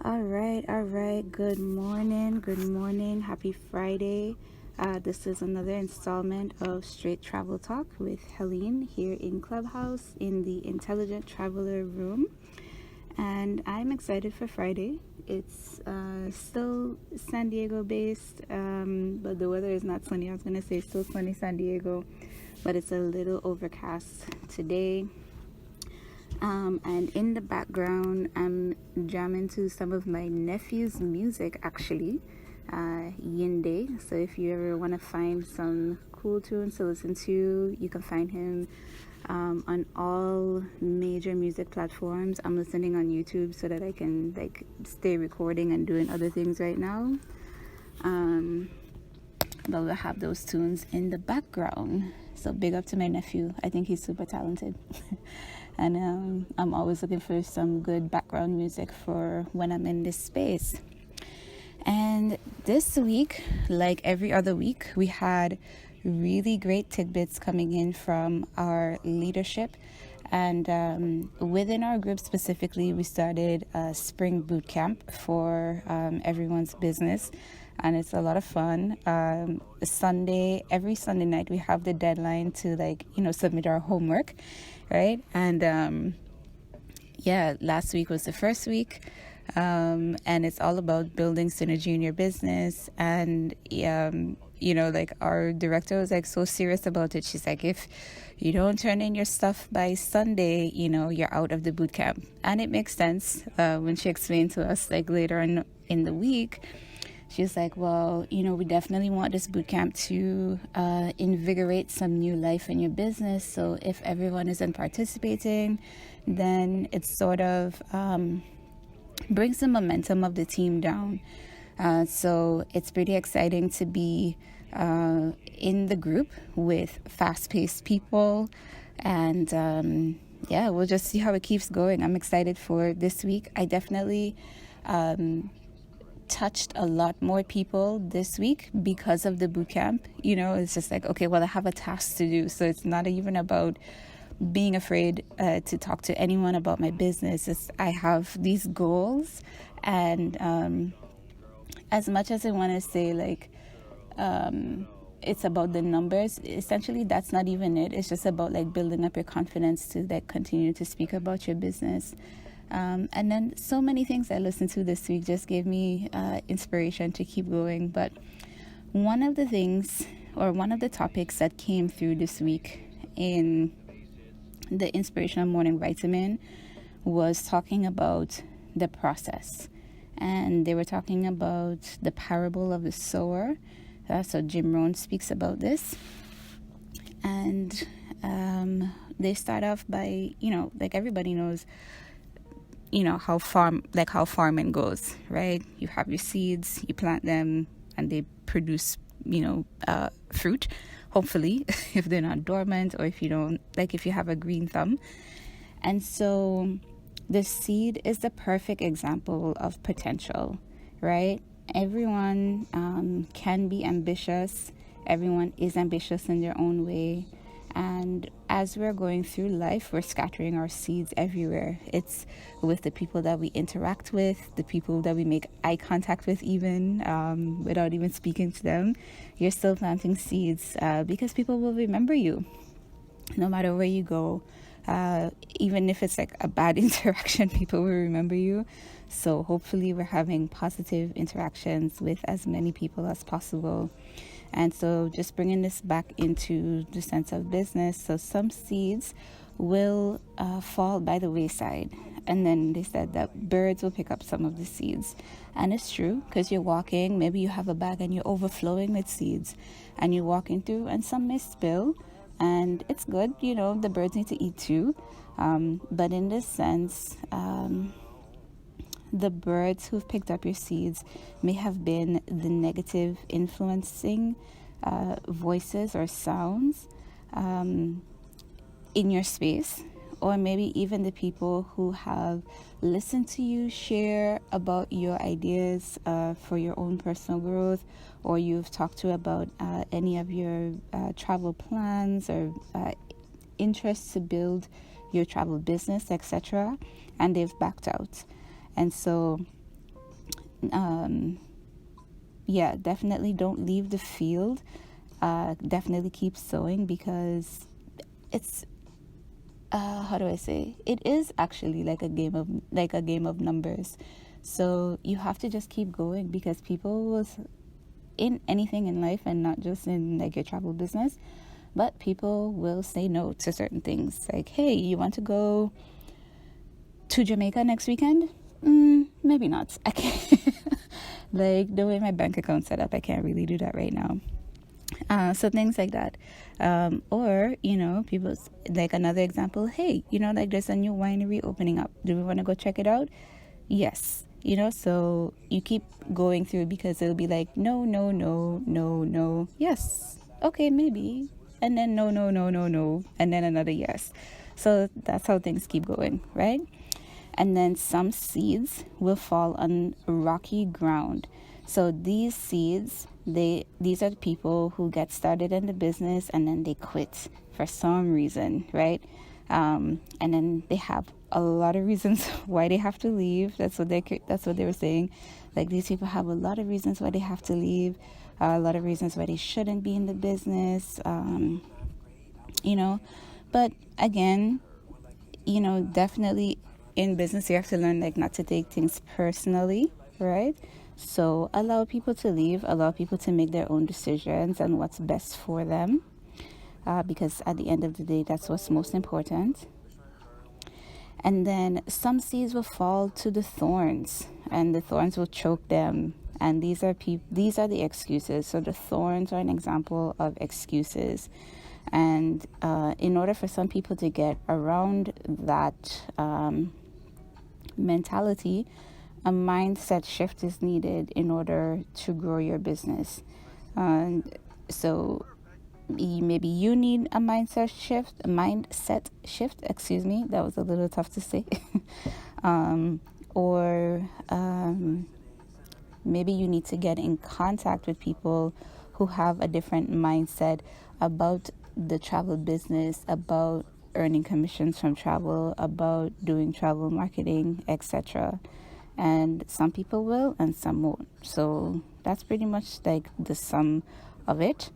All right. Good morning. Happy Friday. This is another installment of Straight Travel Talk with Helene here in Clubhouse in the Intelligent Traveler Room. And I'm excited for Friday. It's still San Diego based, but the weather is not sunny. I was going to say still sunny San Diego, but it's a little overcast today. And in the background, I'm jamming to some of my nephew's music, actually, Yinde. So if you ever want to find some cool tunes to listen to, you can find him on all major music platforms. I'm listening on YouTube so that I can stay recording and doing other things right now. But we'll have those tunes in the background. So big up to my nephew. I think he's super talented. And I'm always looking for some good background music for when I'm in this space. And this week, like every other week, we had really great tidbits coming in from our leadership. And within our group specifically, we started a spring boot camp for everyone's business. And it's a lot of fun. Every Sunday night, we have the deadline to submit our homework, right? And last week was the first week. And it's all about building synergy in your business. And, our director was so serious about it. She's like, if you don't turn in your stuff by Sunday, you're out of the boot camp. And it makes sense when she explained to us later on in the week. She's like, well, we definitely want this boot camp to invigorate some new life in your business. So if everyone isn't participating, then it sort of brings the momentum of the team down. So it's pretty exciting to be in the group with fast-paced people. And we'll just see how it keeps going. I'm excited for this week. I definitely touched a lot more people this week because of the boot camp. It's just okay, well, I have a task to do. So it's not even about being afraid to talk to anyone about my business. I have these goals, and as much as I want to say it's about the numbers, essentially that's not even it. It's just about building up your confidence to continue to speak about your business. And then so many things I listened to this week just gave me inspiration to keep going. But one of the topics that came through this week in the Inspirational Morning Vitamin was talking about the process. And they were talking about the parable of the sower. So Jim Rohn speaks about this. And they start off by, everybody knows, how farming goes, right? You have your seeds, you plant them, and they produce, fruit, hopefully, if they're not dormant, or if you don't, if you have a green thumb. And so the seed is the perfect example of potential, right? Everyone can be ambitious. Everyone is ambitious in their own way. And as we're going through life, we're scattering our seeds everywhere. It's with the people that we interact with, the people that we make eye contact with even, without even speaking to them. You're still planting seeds because people will remember you no matter where you go. Even if it's a bad interaction, people will remember you. So hopefully we're having positive interactions with as many people as possible. And so just bringing this back into the sense of business. So some seeds will fall by the wayside. And then they said that birds will pick up some of the seeds. And it's true, because you're walking, maybe you have a bag and you're overflowing with seeds. And you're walking through and some may spill. And it's good, the birds need to eat too. But in this sense, the birds who've picked up your seeds may have been the negative influencing voices or sounds in your space, or maybe even the people who have listened to you share about your ideas for your own personal growth, or you've talked to about any of your travel plans or interests to build your travel business, etc., and they've backed out. And so Yeah, definitely don't leave the field. Definitely keep sowing, because it's how do I say? It is actually like a game of numbers. So you have to just keep going, because people will, in anything in life, and not just in like your travel business, but people will say no to certain things. Like, hey, you want to go to Jamaica next weekend? Maybe not. I can't. Like, the way my bank account's set up, I can't really do that right now. So things like that. Or, people, like another example, hey, like there's a new winery opening up. Do we want to go check it out? Yes. So you keep going through, because it'll be like, no, no, no, no, no, yes. Okay, maybe. And then no, no, no, no, no. And then another yes. So that's how things keep going, right? And then some seeds will fall on rocky ground. So these seeds, these are the people who get started in the business and then they quit for some reason, right? And then they have a lot of reasons why they have to leave. That's what they were saying. Like, these people have a lot of reasons why they have to leave, a lot of reasons why they shouldn't be in the business. But again, definitely in business, you have to learn, like, not to take things personally, right? So allow people to leave, allow people to make their own decisions and what's best for them, because at the end of the day, that's what's most important. And then some seeds will fall to the thorns, and the thorns will choke them. And these are the excuses. So the thorns are an example of excuses. And in order for some people to get around that mentality, a mindset shift is needed in order to grow your business. So maybe you need a mindset shift. Excuse me, that was a little tough to say. Or maybe you need to get in contact with people who have a different mindset about the travel business, about earning commissions from travel, about doing travel marketing, etc. And some people will and some won't. So that's pretty much like the sum of it.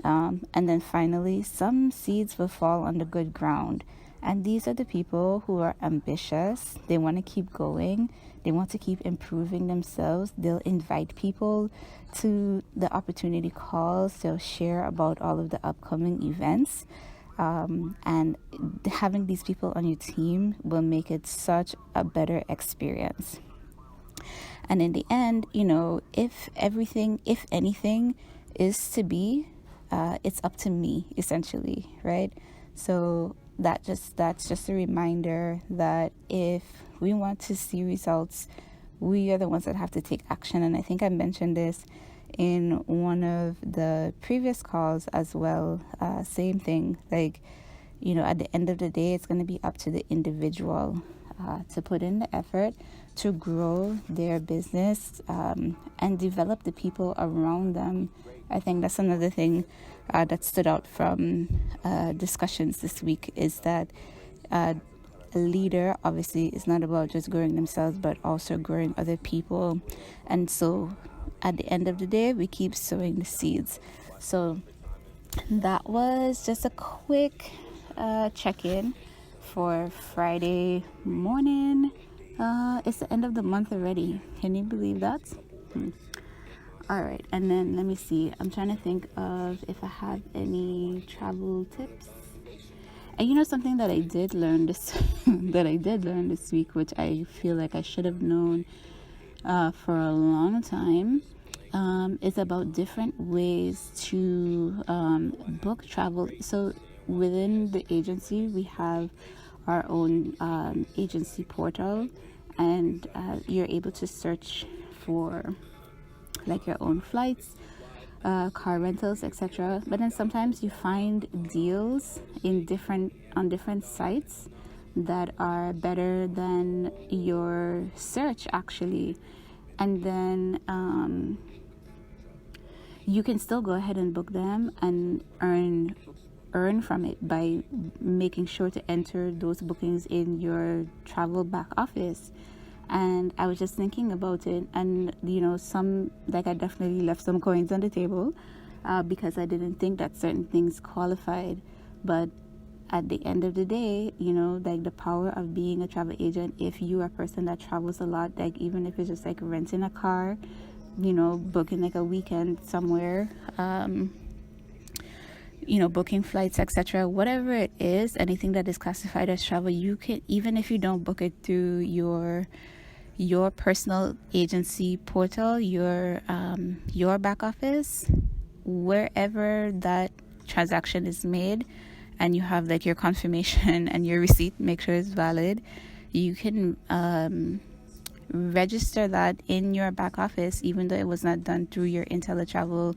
And then finally, some seeds will fall on the good ground. And these are the people who are ambitious. They want to keep going. They want to keep improving themselves. They'll invite people to the opportunity calls. They'll share about all of the upcoming events. And having these people on your team will make it such a better experience. And in the end, if anything is to be, it's up to me, essentially, right? So that's just a reminder that if we want to see results, we are the ones that have to take action. And I think I mentioned this in one of the previous calls as well. Same thing, like, at the end of the day, it's going to be up to the individual to put in the effort to grow their business and develop the people around them. I think that's another thing that stood out from discussions this week, is that a leader obviously is not about just growing themselves, but also growing other people. And so at the end of the day, we keep sowing the seeds. So that was just a quick check-in for Friday morning. It's the end of the month already. Can you believe that? All right, and then let me see. I'm trying to think of if I have any travel tips. And something that I did learn this week, which I feel like I should have known for a long time, is about different ways to book travel. So within the agency, we have our own agency portal, and you're able to search for like your own flights, car rentals, etc. But then sometimes you find deals on different sites that are better than your search, actually. And then you can still go ahead and book them and earn from it by making sure to enter those bookings in your travel back office. And I was just thinking about it, and some, like, I definitely left some coins on the table because I didn't think that certain things qualified. But at the end of the day, like, the power of being a travel agent, if you are a person that travels a lot, like, even if it's just like renting a car, booking like a weekend somewhere, booking flights, etc., whatever it is, anything that is classified as travel, you can, even if you don't book it through your personal agency portal, your back office, wherever that transaction is made, and you have like your confirmation and your receipt, make sure it's valid, you can register that in your back office, even though it was not done through your IntelliTravel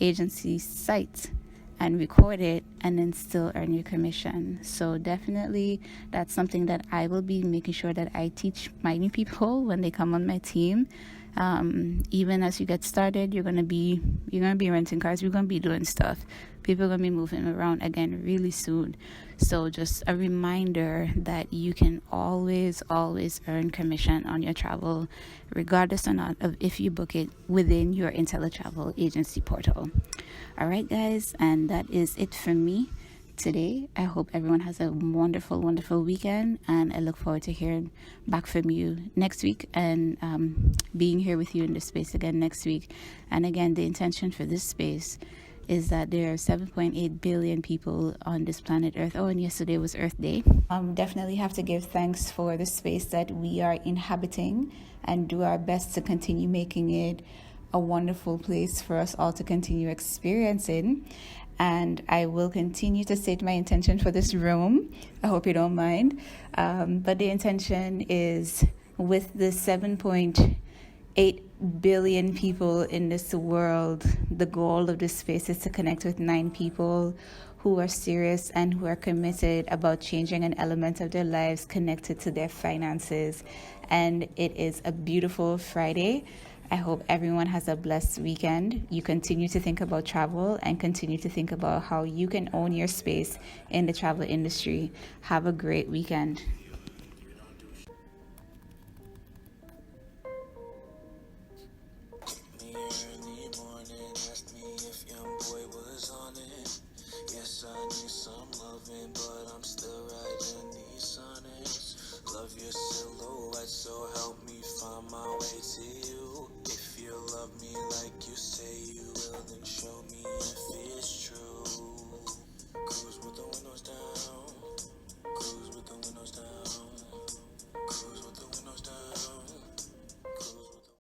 agency site, and record it, and then still earn your commission. So definitely that's something that I will be making sure that I teach my new people when they come on my team. Even as you get started, you're gonna be renting cars, you're gonna be doing stuff, people are gonna be moving around again really soon. So just a reminder that you can always earn commission on your travel, regardless or not of if you book it within your IntelliTravel agency portal. All right, guys, and that is it from me today. I hope everyone has a wonderful weekend, and I look forward to hearing back from you next week, and being here with you in this space again next week. And again, the intention for this space is that there are 7.8 billion people on this planet Earth. Oh, and yesterday was Earth Day. Definitely have to give thanks for the space that we are inhabiting, and do our best to continue making it a wonderful place for us all to continue experiencing. And I will continue to state my intention for this room. I hope you don't mind. But the intention is, with the 7.8 billion people in this world, the goal of this space is to connect with 9 people who are serious and who are committed about changing an element of their lives connected to their finances. And it is a beautiful Friday. I hope everyone has a blessed weekend. You continue to think about travel and continue to think about how you can own your space in the travel industry. Have a great weekend. Love your silhouette, so help me find my way to you. If you love me like you say you will, then show me if